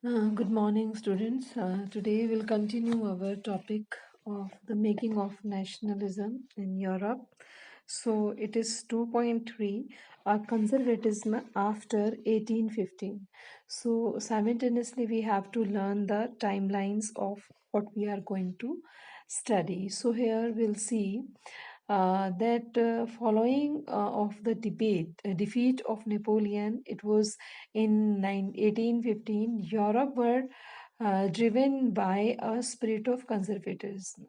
Good morning, students. Today we'll continue our topic of the making of nationalism in Europe. So it is 2.3, conservatism after 1815. So simultaneously we have to learn the timelines of what we are going to study. So here we'll see that following of the defeat of Napoleon, it was in 1815, Europe were driven by a spirit of conservatism.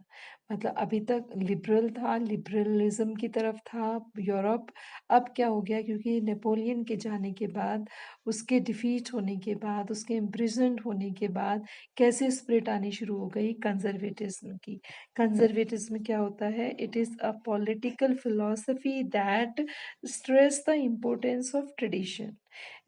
मतलब अभी तक liberal था, liberalism की तरफ था Europe. अब क्या हो गया, क्योंकि नेपोलियन के जाने के बाद, उसके डिफीट होने के बाद, उसके इम्प्रिजन्ड होने के बाद कैसे स्पिरिट आनी शुरू हो गई कंजर्वेटिज्म की। कंजर्वेटिज्म क्या होता है? It is a political philosophy that stress the importance of tradition.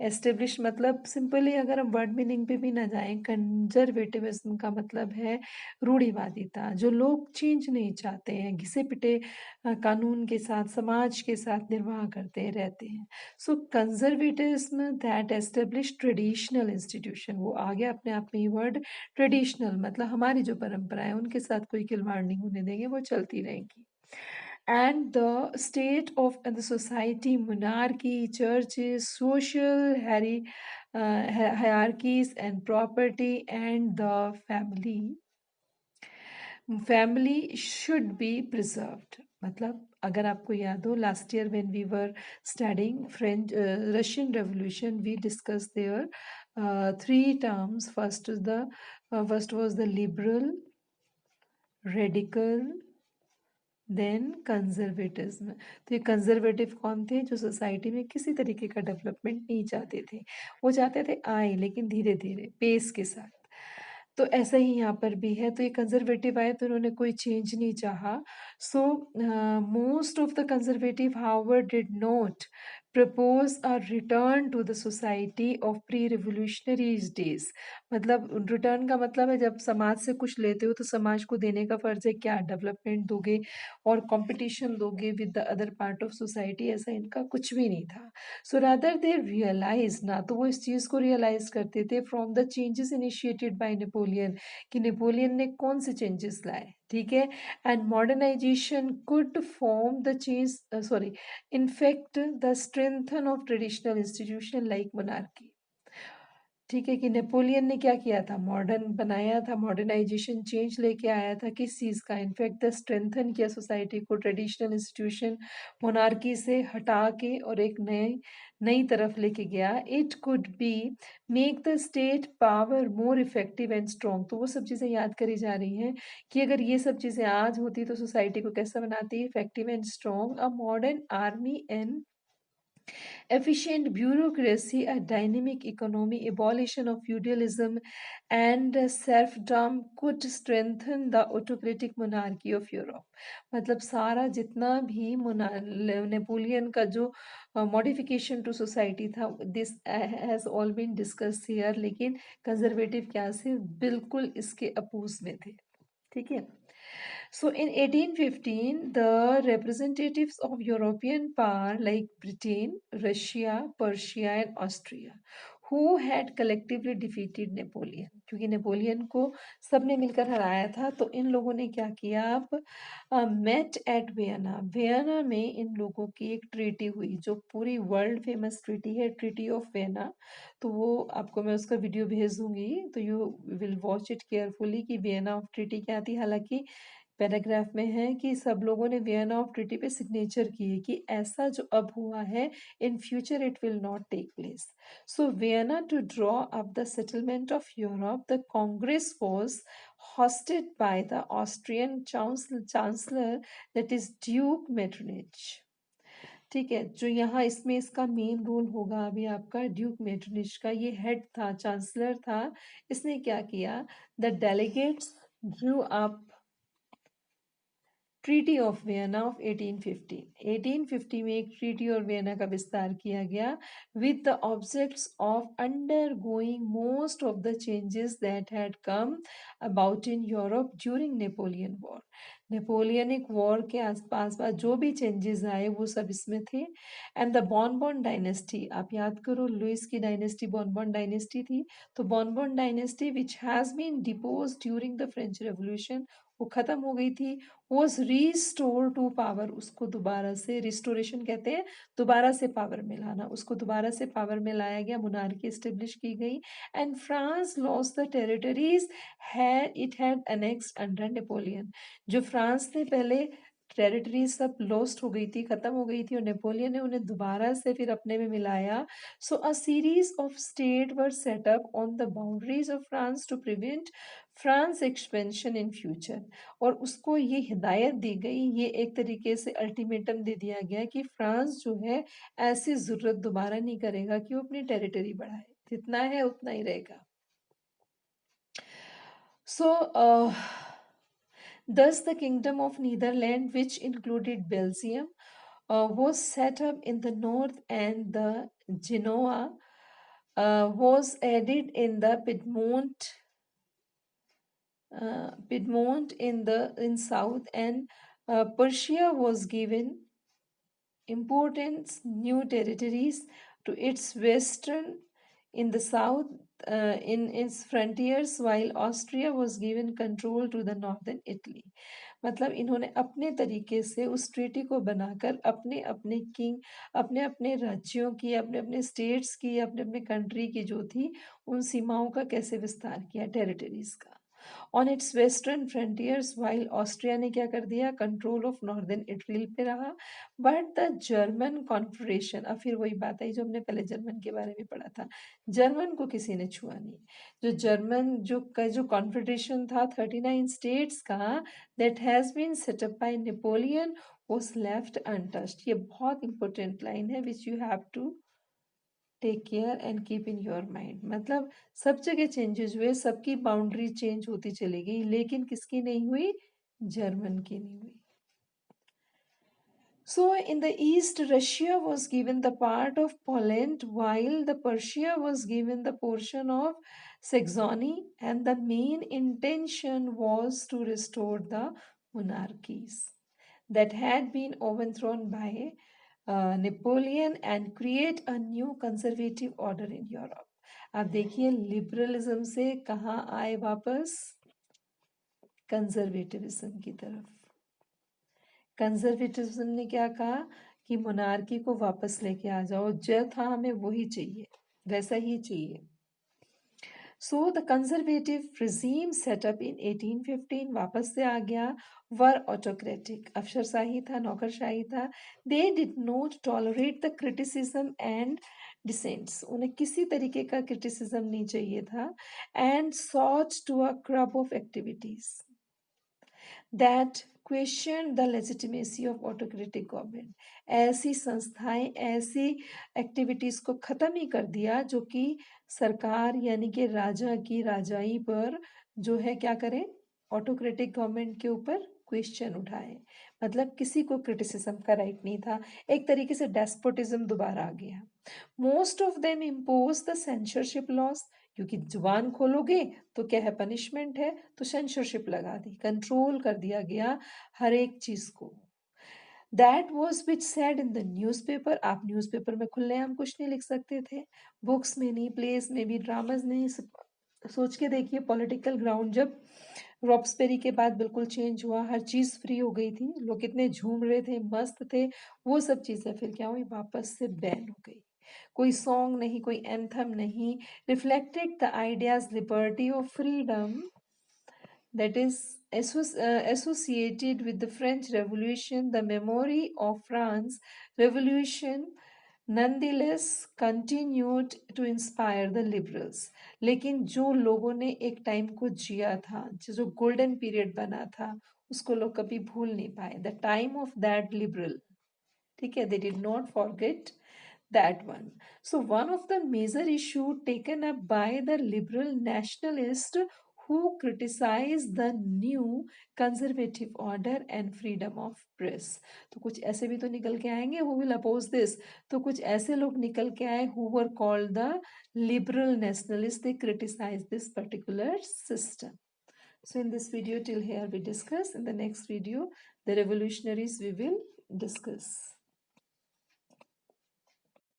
Establish मतलब सिंपली अगर हम वर्ड मीनिंग पे भी ना जाएं, कंजर्वेटिविज्म का मतलब है रूढ़िवादिता। जो लोग चेंज नहीं चाहते हैं, घिसे पिटे कानून के साथ, समाज के साथ निर्वाह करते रहते हैं। So conservatism that establish traditional institution, वो आ गया अपने आप में ही वर्ड ट्रेडिशनल, मतलब हमारी जो परंपरा है उनके साथ कोई खिलवाड़ नहीं होने देंगे, वो चलती रहेंगी। And the state of and the society, monarchy, churches, social hierarchies, and property, and the family should be preserved. मतलब अगर आपको याद हो, last year when we were studying French Russian revolution, we discuss their three terms. First was the liberal, radical, then conservatism. तो ये conservative कौन थे? जो सोसाइटी में किसी तरीके का डेवलपमेंट नहीं चाहते थे। वो चाहते थे आए, लेकिन धीरे धीरे पेस के साथ। तो ऐसा ही यहाँ पर भी है। तो ये कंजर्वेटिव आए तो उन्होंने कोई चेंज नहीं चाहा। So most of the conservative however did not propose a return to the society of pre revolutionaries days. मतलब रिटर्न का मतलब है, जब समाज से कुछ लेते हो तो समाज को देने का फर्ज है। क्या डेवलपमेंट दोगे और कंपटीशन दोगे with the other part of society? ऐसा इनका कुछ भी नहीं था। सो रादर दे रियलाइज, ना तो वो इस चीज़ को रियलाइज करते थे from the changes initiated by Napoleon, कि नेपोलियन ने कौन से चेंजेस लाए, ठीक है। And modernisation could form the change, sorry, in fact the strengthen of traditional institution like monarchy. ठीक है, कि नेपोलियन ने क्या किया था? मॉडर्न बनाया था, मॉडर्नाइजेशन चेंज लेके आया था। किस चीज़ का? इनफैक्ट द स्ट्रेंथन किया सोसाइटी को, ट्रेडिशनल इंस्टीट्यूशन मोनार्की से हटा के और एक नई नई तरफ लेके गया। It could be make the state power more effective and strong. तो वो सब चीज़ें याद करी जा रही हैं कि अगर ये सब चीज़ें आज होती तो सोसाइटी को कैसा बनाती? Effective and strong. A modern army and efficient bureaucracy, a dynamic economy, abolition of feudalism, and serfdom could strengthen the autocratic monarchy of Europe. मतलब सारा जितना भी नेपोलियन का जो मॉडिफिकेशन टू सोसाइटी था, this has all been discuss here, लेकिन conservative क्या से बिल्कुल इसके अपोज में थे, ठीक है। So in 1815, the representatives of European power like Britain, Russia, Persia, and Austria, who had collectively defeated Napoleon, क्योंकि नेपोलियन को सबने मिलकर हराया था, तो इन लोगों ने क्या किया? अब मेट एट वियना। वियना में इन लोगों की एक ट्रीटी हुई, जो पूरी वर्ल्ड फेमस ट्रीटी है, ट्रीटी ऑफ वियना। तो वो आपको मैं उसका वीडियो भेज दूंगी, तो you will watch it carefully कि वियना ऑफ ट्रीटी क्या थी। हालांकि पैराग्राफ में है कि सब लोगों ने वियना ऑफ ट्रीटी पे सिग्नेचर किए कि ऐसा जो अब हुआ है, in future it will not take place. So Vienna to draw up the settlement of Europe, the congress was hosted by the Austrian chancellor, that is Duke Metternich। ठीक है, जो यहाँ इसमें इसका मेन रोल होगा अभी आपका ड्यूक मेटरनिच का। ये हेड था, चांसलर था। इसने क्या किया? The delegates Drew up treaty of Vienna of 1850। 1850 में एक ट्रीटी और वियना का विस्तार किया गया with the objects of undergoing most of the changes that had come about in Europe during Napoleon War। Napoleonic war के आसपास जो भी चेंजेस आए वो सब इसमें थे। एंड द बॉनबॉन डायनेस्टी, आप याद करो लुइस की डायनेस्टी बॉनबॉन डायनेस्टी थी, तो Bourbon dynasty which has been depose during the French revolution, वो खत्म हो गई थी। वॉज रीस्टोर टू पावर, उसको दोबारा से रिस्टोरेशन कहते हैं, दोबारा से पावर में लाना, उसको दोबारा से पावर में लाया गया, मोनार्की एस्टेब्लिश की गई। And France lost the territories it had annexed under Napoleon. जो फ्रांस ने पहले टेरिटरी सब लॉस्ट हो गई थी, खत्म हो गई थी, और नेपोलियन ने उन्हें दोबारा से फिर अपने में मिलाया। So a series of state were set up on the boundaries of France to prevent France expansion in future. और उसको ये हिदायत दी गई, ये एक तरीके से अल्टीमेटम दे दिया गया कि फ्रांस जो है ऐसी जरूरत दोबारा नहीं करेगा कि वो अपनी टेरिटरी बढ़ाए, जितना है उतना ही रहेगा। So, thus the Kingdom of Netherlands, which included Belgium, was set up in the north, and the Genoa was added in the Piedmont in south, and Persia was given important new territories to its western in the south in its frontiers, while Austria was given control to the northern Italy। मतलब इन्होंने अपने तरीके से उस treaty को बनाकर अपने अपने किंग, अपने अपने राज्यों की, अपने अपने स्टेट्स की, अपने अपने कंट्री की जो थी उन सीमाओं का कैसे विस्तार किया, टेरिटरीज का। On it's western frontiers, while Austria ने क्या कर दिया, कंट्रोल ऑफ नॉर्दर्न इटली पे रहा। बट द जर्मन कॉन्फेडरेशन, अब फिर वही बात आई जो हमने पहले जर्मन के बारे में पढ़ा था, जर्मन को किसी ने छुआ नहीं। जो जर्मन जो कॉन्फेडरेशन था 39 स्टेट्स का, that has been set up by Napoleon, was left untouched। ये बहुत इंपॉर्टेंट लाइन है which you have to take care and keep in your mind. मतलब सब जगह चेंजेस हुए, सबकी बाउंड्री चेंज होती चली गई, लेकिन किसकी नहीं हुई, जर्मन की नहीं हुई। So in the east, Russia was given the part of Poland, while the Persia was given the portion of Saxony, and the main intention was to restore the monarchies that had been overthrown by Napoleon and create a new conservative order in Europe. आप देखिए liberalism से कहाँ आए वापस, कंजर्वेटिविज्म की तरफ। Conservatism ने क्या कहा कि मोनार्की को वापस लेके आ जाओ, जो था हमें वही चाहिए, वैसा ही चाहिए। So the conservative regime set up in 1815 वापस से आ गया, वर ऑटोक्रेटिक, अफसरशाही था, नौकरशाही था। They did not tolerate the criticism and dissents, उन्हें किसी तरीके का क्रिटिसिज्म नहीं चाहिए था। And sought to a curb of activities that question the legitimacy of autocratic government. ऐसी संस्थाएं, ऐसी एक्टिविटीज को खत्म ही कर दिया जो कि सरकार यानी कि राजा की राजाई पर जो है क्या करें, ऑटोक्रेटिक गवर्नमेंट के ऊपर क्वेश्चन उठाए। मतलब किसी को क्रिटिसिज्म का राइट नहीं था, एक तरीके से डेस्पोटिज्म दोबारा आ गया। Most of them impose the censorship loss, क्योंकि जुबान खोलोगे तो क्या है, पनिशमेंट है, तो सेंसरशिप लगा दी, कंट्रोल कर दिया गया हर एक चीज को। That was which said in the newspaper, आप न्यूज़पेपर में खुलेआम कुछ नहीं लिख सकते थे, बुक्स में नहीं, प्लेस में भी, ड्रामाज नहीं। सोच के देखिए पॉलिटिकल ग्राउंड जब रॉब्सपेरी के बाद बिल्कुल चेंज हुआ, हर चीज फ्री हो गई थी, लोग कितने झूम रहे थे, मस्त थे, वो सब चीजें फिर क्या हुई, वापस से बैन हो गई। कोई सॉन्ग नहीं, कोई एंथम नहीं, reflected the ideas liberty of freedom that is associated with the French Revolution. The memory of France Revolution nonetheless continued to inspire the liberals। लेकिन जो लोगों ने एक टाइम को जिया था, जो गोल्डन पीरियड बना था, उसको लोग कभी भूल नहीं पाए, the time of that liberal, ठीक है, they did not forget that one। So one of the major issue taken up by the liberal nationalists who criticize the new conservative order and freedom of press. तो कुछ ऐसे भी तो निकल के आएंगे who will oppose this. तो कुछ ऐसे लोग निकल के आए who were called the liberal nationalists. They criticize this particular system. So in this video till here we discuss. In the next video the revolutionaries we will discuss.